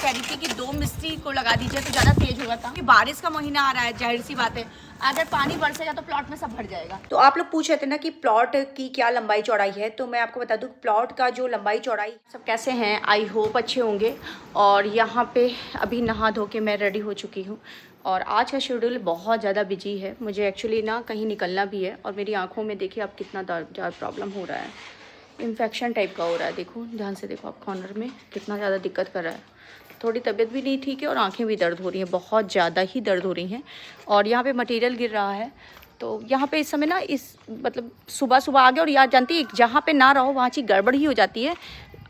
कह रही थी कि 2 मिस्त्री को लगा दीजिए तो ज़्यादा तेज होगा था। बारिश का महीना आ रहा है, जाहिर सी बात है अगर पानी बरसेगा तो प्लॉट में सब भर जाएगा। तो आप लोग पूछ रहे थे ना कि प्लॉट की क्या लंबाई चौड़ाई है, तो मैं आपको बता दूं प्लॉट का जो लंबाई चौड़ाई सब कैसे हैं, आई होप अच्छे होंगे। और यहाँ पे अभी नहा धो के मैं रेडी हो चुकी हूँ और आज का शेड्यूल बहुत ज़्यादा बिजी है। मुझे एक्चुअली ना कहीं निकलना भी है और मेरी आँखों में देखिए अब कितना ज़्यादा प्रॉब्लम हो रहा है, इन्फेक्शन टाइप का हो रहा है। देखो ध्यान से देखो आप, कॉर्नर में कितना ज़्यादा दिक्कत कर रहा है। थोड़ी तबीयत भी नहीं ठीक है और आंखें भी दर्द हो रही हैं, बहुत ज़्यादा ही दर्द हो रही हैं। और यहाँ पे मटेरियल गिर रहा है तो यहाँ पे इस समय ना इस मतलब सुबह सुबह आ गया और यार जानती है जहाँ पे ना रहो वहाँ चीज़ गड़बड़ ही हो जाती है।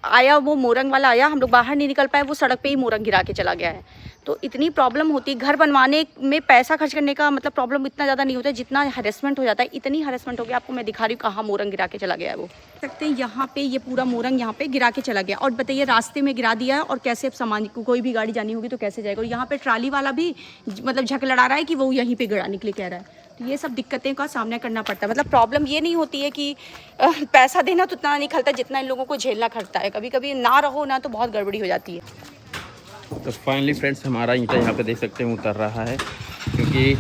आया वो मोरंग वाला आया, हम लोग बाहर नहीं निकल पाए, वो सड़क पे ही मोरंग गिरा के चला गया है। तो इतनी प्रॉब्लम होती है। घर बनवाने में पैसा खर्च करने का मतलब प्रॉब्लम इतना ज़्यादा नहीं होता है जितना हैरेसमेंट हो जाता है। इतनी हैरेसमेंट हो गया, आपको मैं दिखा रही हूँ कहाँ मोरंग गिरा के चला गया है। वो सकते हैं यहाँ पे ये पूरा मोरंग यहाँ पे गिरा के चला गया और बताइए रास्ते में गिरा दिया है और कैसे सामान को कोई भी गाड़ी जानी होगी तो कैसे जाएगा। और यहाँ पे ट्राली वाला भी मतलब झक लड़ा रहा है कि वो यहीं पे गिराने के लिए कह रहा है। तो ये सब दिक्कतें का सामना करना पड़ता है। मतलब प्रॉब्लम ये नहीं होती है कि पैसा देना तो उतना नहीं खलता जितना इन लोगों को झेलना खलता है। कभी कभी ना रहो ना तो बहुत गड़बड़ी हो जाती है। तो फाइनली फ्रेंड्स हमारा ईंटा यहाँ पे देख सकते हैं उतर रहा है, क्योंकि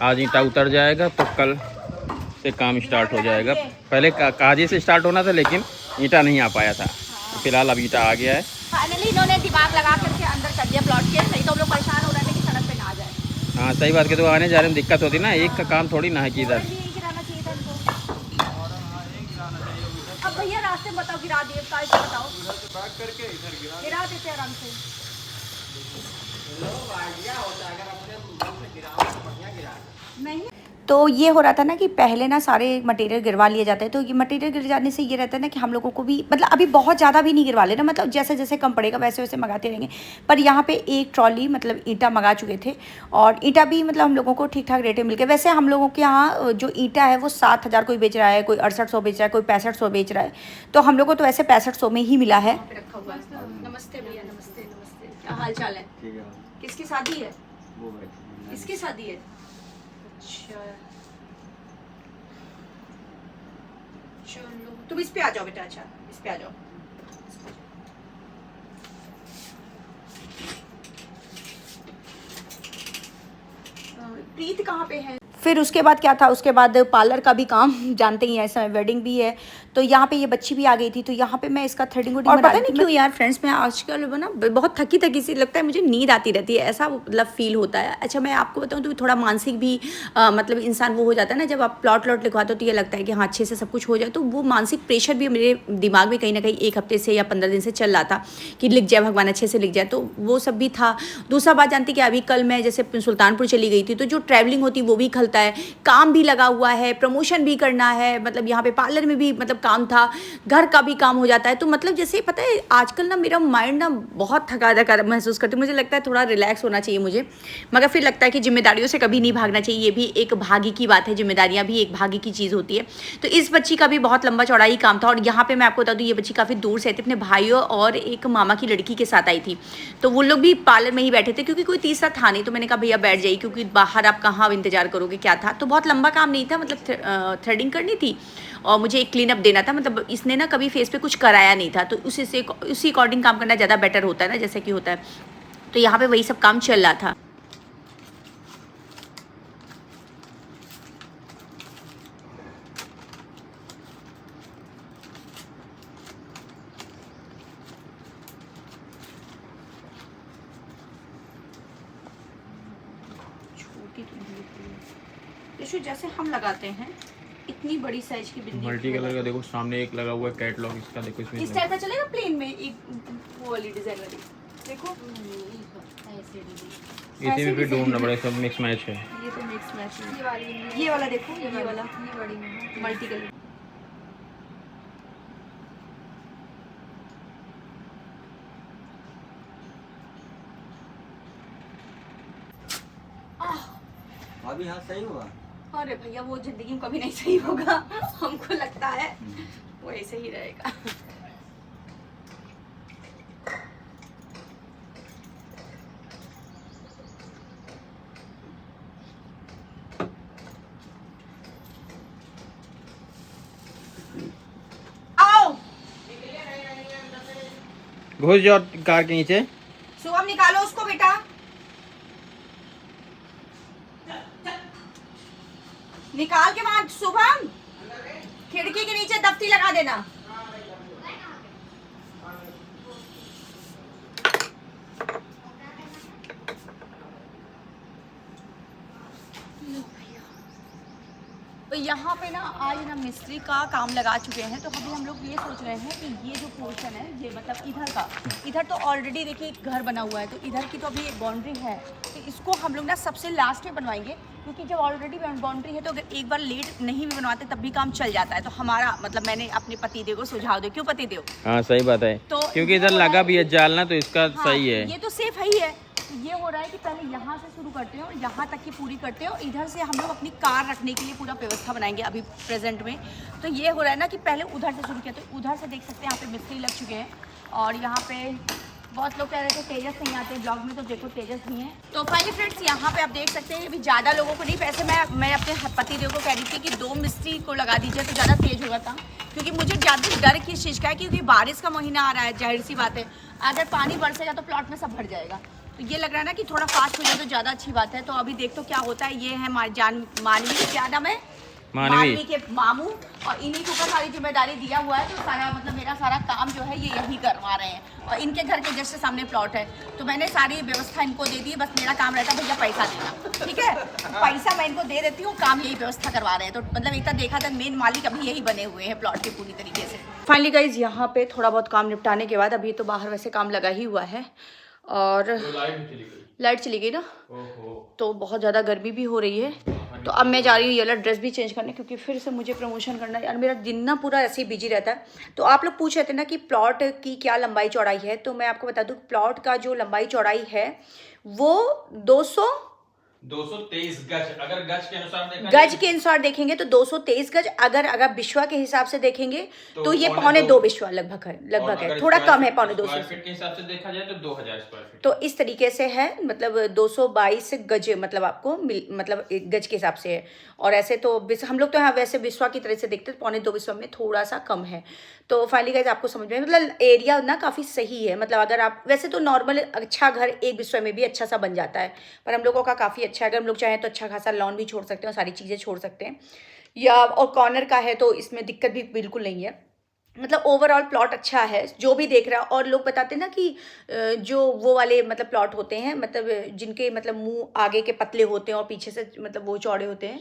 आज ईंटा उतर जाएगा तो कल से काम स्टार्ट हो जाएगा। पहले काजे से स्टार्ट होना था लेकिन ईंटा नहीं आ पाया था, तो फिलहाल अब ईंटा आ गया है। फाइनली इन्होंने दिमाग लगा करके अंदर कर दिया प्लॉट के, नहीं तो हम लोग परेशान हो रहे थे कि सड़क पे ना आ जाए। हाँ सही बात है, तो आने जाने में दिक्कत होती ना, एक का काम थोड़ी ना है कि इधर। अब भैया रास्ते में बताओ गिरा दिए, बताओ गिरा देते आराम से। नहीं तो ये हो रहा था ना कि पहले ना सारे मटेरियल गिरवा लिए जाते हैं, तो ये मटेरियल गिर जाने से ये रहता है ना कि हम लोगों को भी मतलब अभी बहुत ज़्यादा भी नहीं गिरवा लेना, मतलब जैसे जैसे कम पड़ेगा वैसे वैसे मंगाते रहेंगे। पर यहाँ पे एक ट्रॉली मतलब ईंटा मंगा चुके थे और ईंटा भी मतलब हम लोगों को ठीक ठाक रेट में मिल गया। वैसे हम लोगों के यहाँ जो ईंटा है वो 7,000 कोई बेच रहा है, कोई 6800 बेच रहा है, कोई 6500 बेच रहा है। तो हम लोग को तो वैसे 6500 में ही मिला है। नमस्ते भैया, नमस्ते नमस्ते, क्या हाल चाल है? किसकी शादी है? इसकी शादी है। अच्छा चलो तुम इस पे आ जाओ बेटा, अच्छा इस पे आ जाओ। प्रीत कहाँ पे है? फिर उसके बाद क्या था, उसके बाद पार्लर का भी काम जानते ही हैं, ऐसा वेडिंग भी है तो यहाँ पे ये बच्ची भी आ गई थी, तो यहाँ पे मैं इसका थ्रेडिंग और पता नहीं क्यों यार फ्रेंड्स मैं आजकल ना बहुत थकी थकी सी लगता है, मुझे नींद आती रहती है, ऐसा मतलब फील होता है। अच्छा मैं आपको बताऊँ तो थोड़ा मानसिक भी मतलब इंसान वो हो जाता है ना, जब आप प्लॉट लिखवाते हो तो ये लगता है कि हाँ अच्छे से सब कुछ हो जाए, तो वो मानसिक प्रेशर भी मेरे दिमाग में कहीं ना कहीं 1 हफ्ते से या 15 दिन से चल रहा था कि लिख जाए भगवान, अच्छे से लिख जाए, तो वो सब भी था। दूसरा बात जानती कि अभी कल मैं जैसे सुल्तानपुर चली गई थी, तो जो ट्रैवलिंग होती वो भी खलता है, काम भी लगा हुआ है, प्रमोशन भी करना है, मतलब यहाँ पे पार्लर में भी मतलब काम था, घर का भी काम हो जाता है। तो मतलब जैसे पता है आजकल ना मेरा माइंड ना बहुत थका थका महसूस करती हूँ, मुझे लगता है थोड़ा रिलैक्स होना चाहिए मुझे, मगर फिर लगता है कि जिम्मेदारियों से कभी नहीं भागना चाहिए, ये भी एक भाग्य की बात है, जिम्मेदारियाँ भी एक भाग्य की चीज़ होती है। तो इस बच्ची का भी बहुत लंबा चौड़ा ही काम था और यहाँ पे मैं आपको बता दूँ ये बच्ची काफ़ी दूर से आई थी, अपने भाइयों और एक मामा की लड़की के साथ आई थी, तो वो लोग भी पार्लर में ही बैठे थे क्योंकि कोई तीसरा था नहीं, तो मैंने कहा भैया बैठ जाइए क्योंकि बाहर आप कहाँ इंतजार करोगे, क्या था। तो बहुत लंबा काम नहीं था, मतलब थ्रेडिंग करनी थी और मुझे एक क्लीन अप देना था, मतलब इसने ना कभी फेस पे कुछ कराया नहीं था, तो उसी अकॉर्डिंग काम करना ज़्यादा बेटर होता है ना, जैसे कि होता है। तो यहाँ पे वही सब काम चल रहा था। जैसे हम लगाते हैं इतनी बड़ी साइज की बिंदी, मल्टी कलर का देखो सामने एक लगा हुआ है कैटलॉग, इसका देखो इसमें इस टाइप का चलेगा प्लेन में, एक वो वाली डिजाइन वाली देखो, इसी में भी ढूंढना पड़ेगा, सब मिक्स मैच है। ये तो मिक्स मैच है, ये वाला देखो, ये वाला ये बड़ी में मल्टी कलर। अभी हाँ सही हुआ। अरे भैया वो जिंदगी में कभी नहीं सही होगा, हमको लगता है वो ऐसे ही रहेगा। घुस जाओ कार के नीचे। सुबह निकालो उसको बेटा, निकाल के वहां शुभम खिड़की के नीचे दफ्ती लगा देना। तो यहाँ पे ना आज ना मिस्त्री का काम लगा चुके हैं, तो अभी हम लोग ये सोच रहे हैं कि ये जो पोर्शन है ये मतलब इधर का, इधर तो ऑलरेडी देखिए एक घर बना हुआ है, तो इधर की तो अभी एक बाउंड्री है, तो इसको हम लोग ना सबसे लास्ट में बनवाएंगे, क्योंकि जब ऑलरेडी बाउंड्री है तो अगर एक बार लेट नहीं भी बनवाते तब भी काम चल जाता है। तो हमारा मतलब मैंने अपने पतिदेव को सुझाव दे, क्यों पतिदेव? हाँ सही बात है, तो क्योंकि इधर लगा भी है जाल ना, तो इसका हाँ, सही है, ये तो सेफ है ही है। तो ये हो रहा है कि पहले यहाँ से शुरू करते हैं और यहाँ तक की पूरी करते हैं, और इधर से हम लोग अपनी कार रखने के लिए पूरा व्यवस्था बनाएंगे अभी प्रेजेंट में। तो ये हो रहा है ना कि पहले उधर से शुरू किया, तो उधर से देख सकते हैं यहाँ पे मिस्त्री लग चुके हैं, और यहाँ पे बहुत लोग कह रहे थे तेजस नहीं आते ब्लॉग में, तो देखो तेजस नहीं है। तो फाइनली फ्रेंड्स यहाँ पे आप देख सकते हैं अभी ज़्यादा लोगों को नहीं, वैसे मैं अपने पतिदेव को कह रही थी कि 2 मिस्त्री को लगा दीजिए तो ज़्यादा तेज होगा था, क्योंकि मुझे ज़्यादा डर किस चीज़ का है, क्योंकि बारिश का महीना आ रहा है, जाहिर सी बात है अगर पानी बरसेगा तो प्लॉट में सब भर जाएगा। तो ये लग रहा है ना कि थोड़ा फास्ट हो जाए तो ज़्यादा अच्छी बात है। तो अभी देख तो क्या होता है। ये है मानवी, क्या नाम है, मानवी के मामू, और इन्हीं के ऊपर सारी जिम्मेदारी दिया हुआ है। तो सारा मतलब मेरा सारा काम जो है ये यही करवा रहे हैं, और इनके घर के जस्ट सामने प्लॉट है, तो मैंने सारी व्यवस्था इनको दे दी, बस मेरा काम रहता है भैया पैसा देना, ठीक है, पैसा मैं इनको दे देती हूँ, काम यही व्यवस्था करवा रहे हैं। तो मतलब एक तरह देखा था मेन मालिक अभी यही बने हुए हैं प्लॉट के पूरी तरीके से। फाइनली गाइज यहाँ पे थोड़ा बहुत काम निपटाने के बाद, अभी तो बाहर वैसे काम लगा ही हुआ है, और लाइट चली गई ना, तो बहुत ज़्यादा गर्मी भी हो रही है। तो अब मैं जा रही हूँ ये वाला ड्रेस भी चेंज करने, क्योंकि फिर से मुझे प्रमोशन करना है यार, मेरा दिन ना पूरा ऐसे ही बिजी रहता है। तो आप लोग पूछ रहे थे ना कि प्लॉट की क्या लंबाई चौड़ाई है, तो मैं आपको बता दूँ प्लॉट का जो लंबाई चौड़ाई है वो 223 गज, अगर गज के अनुसार देखा गज के अनुसार देखेंगे तो 223 गज, अगर विश्वा के हिसाब से देखेंगे तो ये पौने 2 विश्वा लगभग है, थोड़ा कम है, पौने 200 फीट के हिसाब से देखा जाए तो 2000 स्क्वायर फीट। तो इस तरीके से है, मतलब 222 गज मतलब आपको मतलब एक गज के हिसाब से है। और ऐसे तो हम लोग तो यहाँ वैसे विश्वा की तरह से देखते हैं, पौने 2 विश्वा में थोड़ा सा कम है। तो फाइनली गाइस आपको समझ में मतलब एरिया ना काफ़ी सही है, मतलब अगर आप वैसे तो नॉर्मल अच्छा घर एक विश्वा में भी अच्छा सा बन जाता है, पर हम लोगों का काफ़ी अच्छा है। अगर हम लोग चाहें तो अच्छा खासा लॉन भी छोड़ सकते हैं और सारी चीज़ें छोड़ सकते हैं, या और कॉर्नर का है तो इसमें दिक्कत भी बिल्कुल नहीं है। मतलब ओवरऑल प्लॉट अच्छा है जो भी देख रहा है। और लोग बताते हैं ना कि जो वो वाले मतलब प्लॉट होते हैं, मतलब जिनके मतलब मुंह आगे के पतले होते हैं और पीछे से मतलब वो चौड़े होते हैं,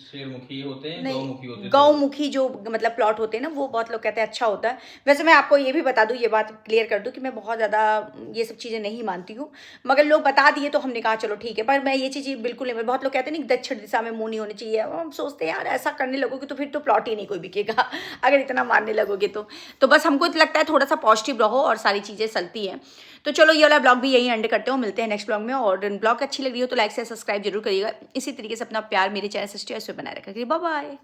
शेरमुखी होते हैं, गौमुखी होते हैं, गौमुखी जो मतलब प्लॉट होते हैं ना, वो बहुत लोग कहते हैं अच्छा होता है। वैसे मैं आपको ये भी बता दूं, ये बात क्लियर कर दूं कि मैं बहुत ज़्यादा ये सब चीज़ें नहीं मानती हूँ, मगर लोग बता दिए तो हमने कहा चलो ठीक है। पर मैं ये चीज़ बिल्कुल नहीं, बहुत लोग कहते हैं ना दक्षिण दिशा में मुँह नहीं होनी चाहिए, हम सोचते हैं यार ऐसा करने लगोगे तो फिर तो प्लॉट ही नहीं कोई बिकेगा अगर इतना मानने लगोगे तो बस हमको लगता है थोड़ा सा पॉजिटिव रहो और सारी चीज़ें चलती हैं। तो चलो ये वाला ब्लॉग भी यहीं एंड करते हो, मिलते हैं नेक्स्ट ब्लॉग में। और ब्लॉग अच्छी लग रही हो तो लाइक से सब्सक्राइब जरूर करिएगा, इसी तरीके से अपना प्यार मेरे चैनल से बनाए रखा। Bye bye.